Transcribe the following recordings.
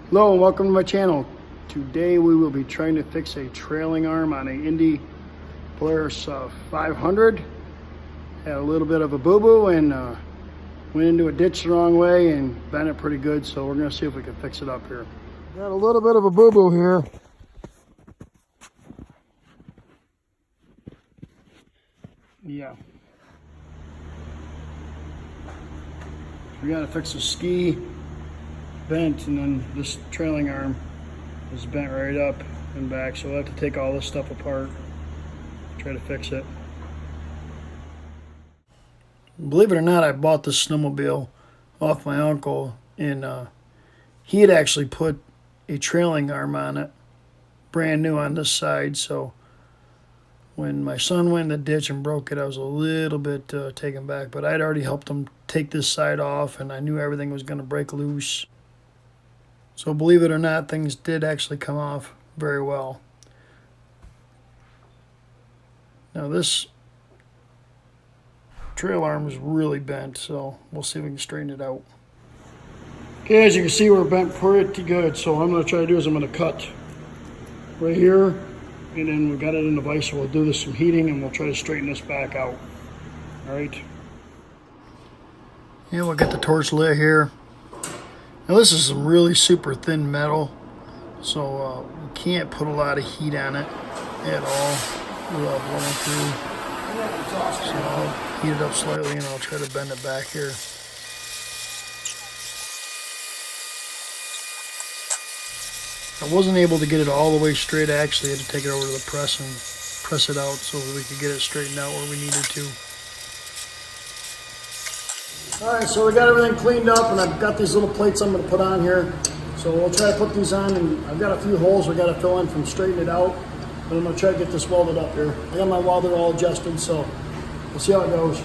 Hello and welcome to my channel. Today we will be trying to fix a trailing arm on an Indy Polaris 500. Had a little bit of a boo-boo and went into a ditch the wrong way and bent it pretty good, so we're going to see if we can fix it up here. Got a little bit of a boo-boo here. Yeah. We got to fix the ski bent, and then this trailing arm is bent right up and back, so we'll have to take all this stuff apart, try to fix it. Believe it or not, I bought this snowmobile off my uncle, and he had actually put a trailing arm on it, brand new on this side. So when my son went in the ditch and broke it, I was a little bit taken back, but I'd already helped him take this side off, and I knew everything was going to break loose. So believe it or not, things did actually come off very well. Now this trail arm is really bent, so we'll see if we can straighten it out. Okay, as you can see, we're bent pretty good. So what I'm going to try to do is I'm going to cut right here, and then we've got it in the vise, so we'll do this some heating and we'll try to straighten this back out. All right. Yeah, we'll get the torch lit here. Now this is some really super thin metal, so we can't put a lot of heat on it at all without blowing through. So I'll heat it up slightly and I'll try to bend it back here. I wasn't able to get it all the way straight. I actually had to take it over to the press and press it out so that we could get it straightened out where we needed to. Alright, so we got everything cleaned up, and I've got these little plates I'm going to put on here. So we'll try to put these on, and I've got a few holes we got to fill in from straightening it out. But I'm going to try to get this welded up here. I got my welder all adjusted, so we'll see how it goes.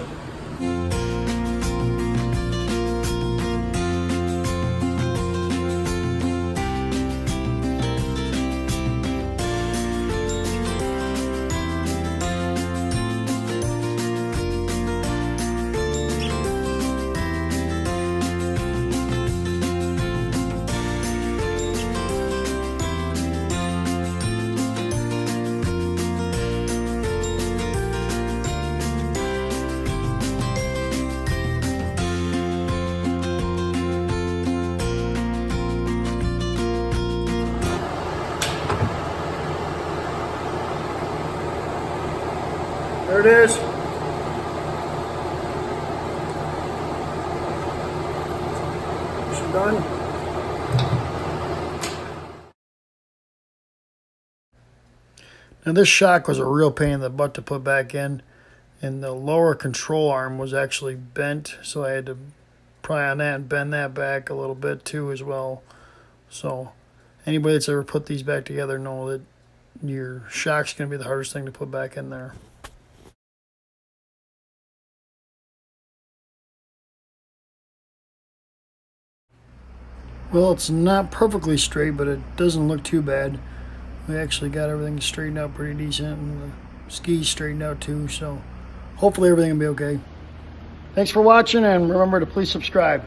There it is. Mission done. Now this shock was a real pain in the butt to put back in, and the lower control arm was actually bent, so I had to pry on that and bend that back a little bit too as well. So anybody that's ever put these back together know that your shock's going to be the hardest thing to put back in there. Well, it's not perfectly straight, but it doesn't look too bad. We actually got everything straightened out pretty decent, and the skis straightened out too, so hopefully everything will be okay. Thanks for watching, and remember to please subscribe.